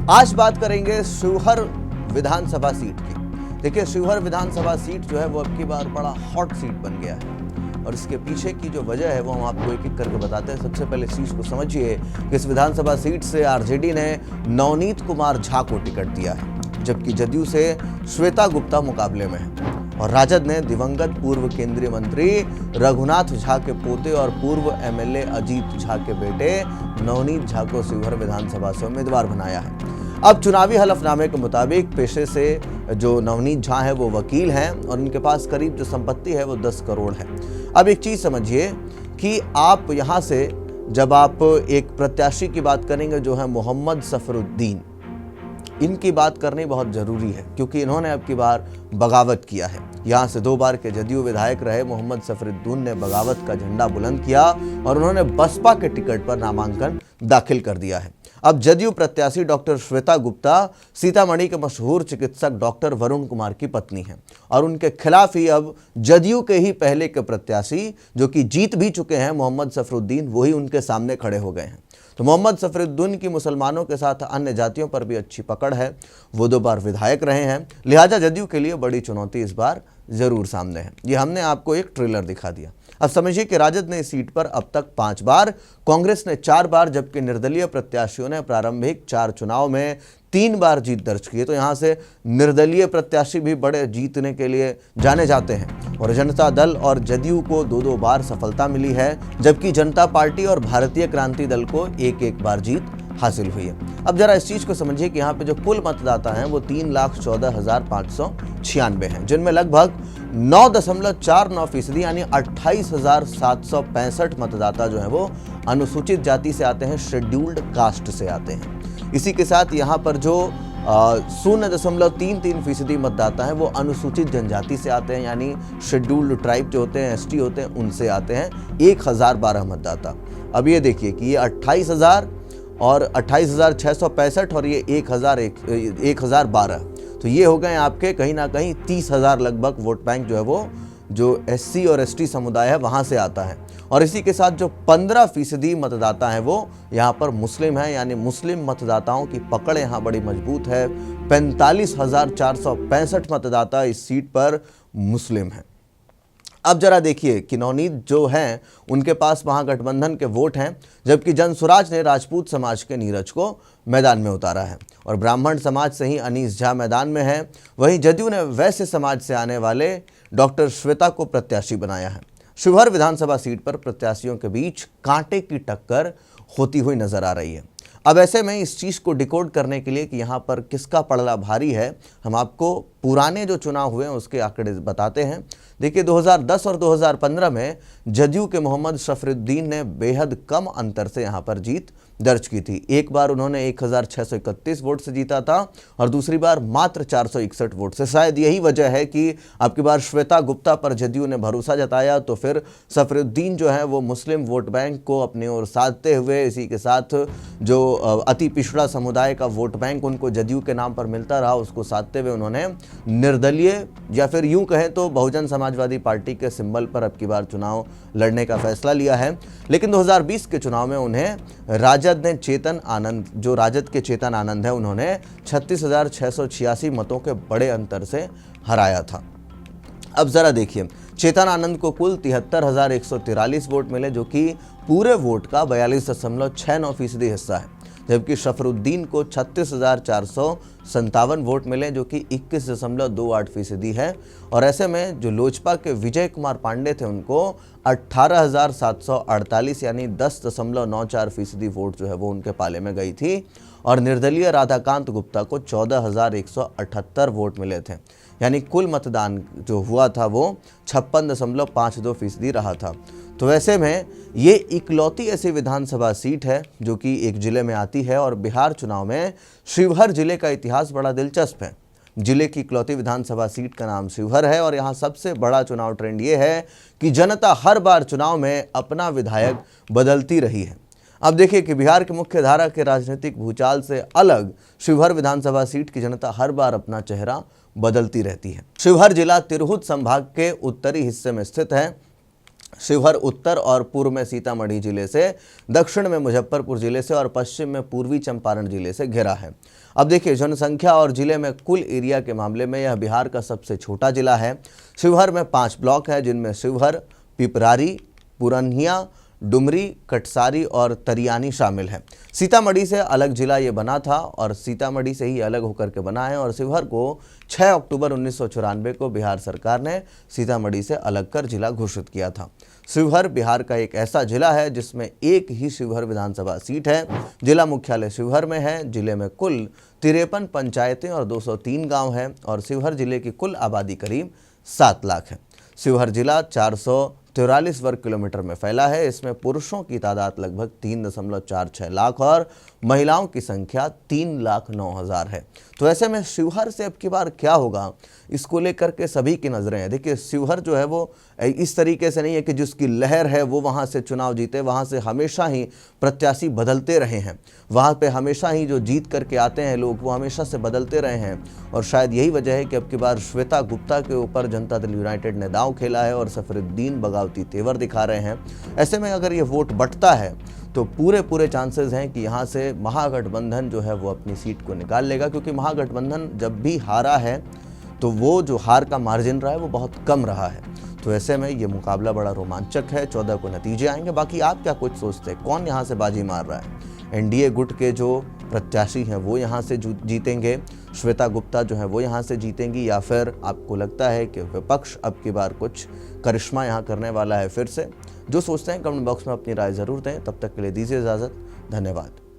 आज बात करेंगे शिवहर विधानसभा सीट की। देखिए, शिवहर विधानसभा सीट जो है वो अब की बार बड़ा हॉट सीट बन गया है और इसके पीछे की जो वजह है वो हम आपको एक एक करके बताते हैं। सबसे पहले इस चीज को समझिए कि इस विधानसभा सीट से आरजेडी ने नवनीत कुमार झा को टिकट दिया है, जबकि जदयू से श्वेता गुप्ता मुकाबले में है और राजद ने दिवंगत पूर्व केंद्रीय मंत्री रघुनाथ झा के पोते और पूर्व एमएलए अजीत झा के बेटे नवनीत झा को शिवहर विधानसभा से उम्मीदवार बनाया है। अब चुनावी हलफनामे के मुताबिक पेशे से जो नवनीत झा है वो वकील हैं और उनके पास करीब जो संपत्ति है वो 10 करोड़ है। अब एक चीज समझिए कि आप यहां से जब आप एक प्रत्याशी की बात करेंगे जो है मोहम्मद सफरुद्दीन, इनकी बात करनी बहुत जरूरी है क्योंकि इन्होंने अब की बार बगावत किया है। यहाँ से 2 बार के जदयू विधायक रहे मोहम्मद सफरुद्दीन ने बगावत का झंडा बुलंद किया और उन्होंने बसपा के टिकट पर नामांकन दाखिल कर दिया है। अब जदयू प्रत्याशी डॉक्टर श्वेता गुप्ता सीतामढ़ी के मशहूर चिकित्सक डॉक्टर वरुण कुमार की पत्नी हैं और उनके खिलाफ ही अब जदयू के ही पहले के प्रत्याशी जो कि जीत भी चुके हैं मोहम्मद सफरुद्दीन, वही उनके सामने खड़े हो गए हैं। तो मोहम्मद सफरुद्दीन की मुसलमानों के साथ अन्य जातियों पर भी अच्छी पकड़ है, वो 2 बार विधायक रहे हैं, लिहाजा जदयू के लिए बड़ी चुनौती इस बार जरूर सामने है। ये हमने आपको एक ट्रेलर दिखा दिया। अब समझिए कि राजद ने इस सीट पर अब तक 5 बार, कांग्रेस ने 4 बार, जबकि निर्दलीय प्रत्याशियों ने प्रारंभिक 4 चुनाव में 3 बार जीत दर्ज की है। तो यहाँ से निर्दलीय प्रत्याशी भी बड़े जीतने के लिए जाने जाते हैं और जनता दल और जदयू को 2-2 बार सफलता मिली है, जबकि जनता पार्टी और भारतीय क्रांति दल को 1-1 बार जीत हासिल हुई है। अब जरा इस चीज को समझिए कि यहाँ पे जो कुल मतदाता हैं वो 3,14,596 हैं, जिनमें लगभग 9.49% यानी 28,765 मतदाता जो है वो अनुसूचित जाति से आते हैं, शेड्यूल्ड कास्ट से आते हैं। इसी के साथ यहाँ पर जो 0.33% मतदाता हैं वो अनुसूचित जनजाति से आते हैं, यानी शेड्यूल्ड ट्राइब जो होते हैं, एसटी होते हैं, उनसे आते हैं 1012 मतदाता। अब ये देखिए कि ये 28,000 और 28,665 और ये 1,012, तो ये हो गए आपके कहीं ना कहीं 30,000 लगभग वोट बैंक जो है वो जो एससी और एसटी समुदाय है वहाँ से आता है। और इसी के साथ जो 15% मतदाता हैं वो यहाँ पर मुस्लिम हैं, यानी मुस्लिम मतदाताओं की पकड़ यहाँ बड़ी मजबूत है। 45,465 मतदाता इस सीट पर मुस्लिम हैं। अब जरा देखिए कि नवनीत जो हैं उनके पास महागठबंधन के वोट हैं, जबकि जनसुराज ने राजपूत समाज के नीरज को मैदान में उतारा है और ब्राह्मण समाज से ही अनीस झा मैदान में है। वहीं जदयू ने वैश्य समाज से आने वाले डॉक्टर श्वेता को प्रत्याशी बनाया है। शिवहर विधानसभा सीट पर प्रत्याशियों के बीच कांटे की टक्कर होती हुई नजर आ रही है। अब ऐसे में इस चीज़ को डिकोड करने के लिए कि यहाँ पर किसका पलड़ा भारी है, हम आपको पुराने जो चुनाव हुए हैं उसके आंकड़े बताते हैं। देखिए, 2010 और 2015 में जदयू के मोहम्मद सफरुद्दीन ने बेहद कम अंतर से यहाँ पर जीत दर्ज की थी। एक बार उन्होंने 1,631 वोट से जीता था और दूसरी बार मात्र 461 वोट से। शायद यही वजह है कि अब की बार श्वेता गुप्ता पर जदयू ने भरोसा जताया, तो फिर सफरुद्दीन जो है वो मुस्लिम वोट बैंक को अपनी ओर साधते हुए, इसी के साथ जो अति पिछड़ा समुदाय का वोट बैंक उनको जदयू के नाम पर मिलता रहा, उसको साधते हुए उन्होंने निर्दलीय या फिर यूं कहें तो बहुजन समाजवादी पार्टी के सिंबल पर अब की बार चुनाव लड़ने का फैसला लिया है। लेकिन 2020 के चुनाव में उन्हें राजद ने चेतन आनंद, जो राजद के चेतन आनंद है, उन्होंने 36,686 मतों के बड़े अंतर से हराया था। अब जरा देखिए, चेतन आनंद को कुल 73,143 वोट मिले, जो कि पूरे वोट का 42.69% हिस्सा है, जबकि सफरुद्दीन को 36,457 वोट मिले, जो कि 21.28% है। और ऐसे में जो लोजपा के विजय कुमार पांडे थे उनको 18,748 यानी 10.94% वोट जो है वो उनके पाले में गई थी। और निर्दलीय राधाकांत गुप्ता को 14,178 वोट मिले थे, यानी कुल मतदान जो हुआ था वो 56.52% रहा था। तो वैसे में ये इकलौती ऐसी विधानसभा सीट है जो कि एक जिले में आती है और बिहार चुनाव में शिवहर जिले का इतिहास बड़ा दिलचस्प है। जिले की इकलौती विधानसभा सीट का नाम शिवहर है और यहाँ सबसे बड़ा चुनाव ट्रेंड ये है कि जनता हर बार चुनाव में अपना विधायक बदलती रही है। अब देखिए कि बिहार के मुख्य धारा के राजनीतिक भूचाल से अलग शिवहर विधानसभा सीट की जनता हर बार अपना चेहरा बदलती रहती है। शिवहर जिला तिरहुत संभाग के उत्तरी हिस्से में स्थित है। शिवहर उत्तर और पूर्व में सीतामढ़ी जिले से, दक्षिण में मुजफ्फरपुर जिले से और पश्चिम में पूर्वी चंपारण जिले से घिरा है। अब देखिए, जनसंख्या और जिले में कुल एरिया के मामले में यह बिहार का सबसे छोटा जिला है। शिवहर में 5 ब्लॉक है, जिनमें शिवहर, पिपरारी, पुरनिया, डुमरी, कटसारी और तरियानी शामिल है। सीतामढ़ी से अलग जिला ये बना था और सीतामढ़ी से ही अलग होकर के बना है और शिवहर को 6 अक्टूबर 1994 को बिहार सरकार ने सीतामढ़ी से अलग कर जिला घोषित किया था। शिवहर बिहार का एक ऐसा जिला है जिसमें एक ही शिवहर विधानसभा सीट है। जिला मुख्यालय शिवहर में है। जिले में कुल 53 पंचायतें और 203 गाँव हैं और शिवहर जिले की कुल आबादी करीब 7 लाख है। शिवहर जिला 443 वर्ग किलोमीटर में फैला है। इसमें पुरुषों की तादाद लगभग 3.46 लाख और महिलाओं की संख्या 3,09,000 है। तो ऐसे में शिवहर से अब की बार क्या होगा, इसको लेकर के सभी की नज़रें हैं। देखिए, शिवहर जो है वो इस तरीके से नहीं है कि जिसकी लहर है वो वहाँ से चुनाव जीते। वहाँ से हमेशा ही प्रत्याशी बदलते रहे हैं। वहाँ पे हमेशा ही जो जीत करके आते हैं लोग, वो हमेशा से बदलते रहे हैं और शायद यही वजह है कि अब की बार श्वेता गुप्ता के ऊपर जनता दल यूनाइटेड ने दांव खेला है और सफरुद्दीन बगावती तेवर दिखा रहे हैं। ऐसे में अगर ये वोट बंटता है तो पूरे चांसेस हैं कि यहाँ से महागठबंधन जो है वो अपनी सीट को निकाल लेगा, क्योंकि महागठबंधन जब भी हारा है तो वो जो हार का मार्जिन रहा है वो बहुत कम रहा है। तो ऐसे में ये मुकाबला बड़ा रोमांचक है। 14 को नतीजे आएंगे। बाकी आप क्या कुछ सोचते हैं, कौन यहाँ से बाजी मार रहा है? एनडीए गुट के जो प्रत्याशी हैं वो यहाँ से जीतेंगे, श्वेता गुप्ता जो है वो यहाँ से जीतेंगी, या फिर आपको लगता है कि विपक्ष अब की बार कुछ करिश्मा यहाँ करने वाला है फिर से? जो सोचते हैं कमेंट बॉक्स में अपनी राय ज़रूर दें। तब तक के लिए दीजिए इजाज़त। धन्यवाद।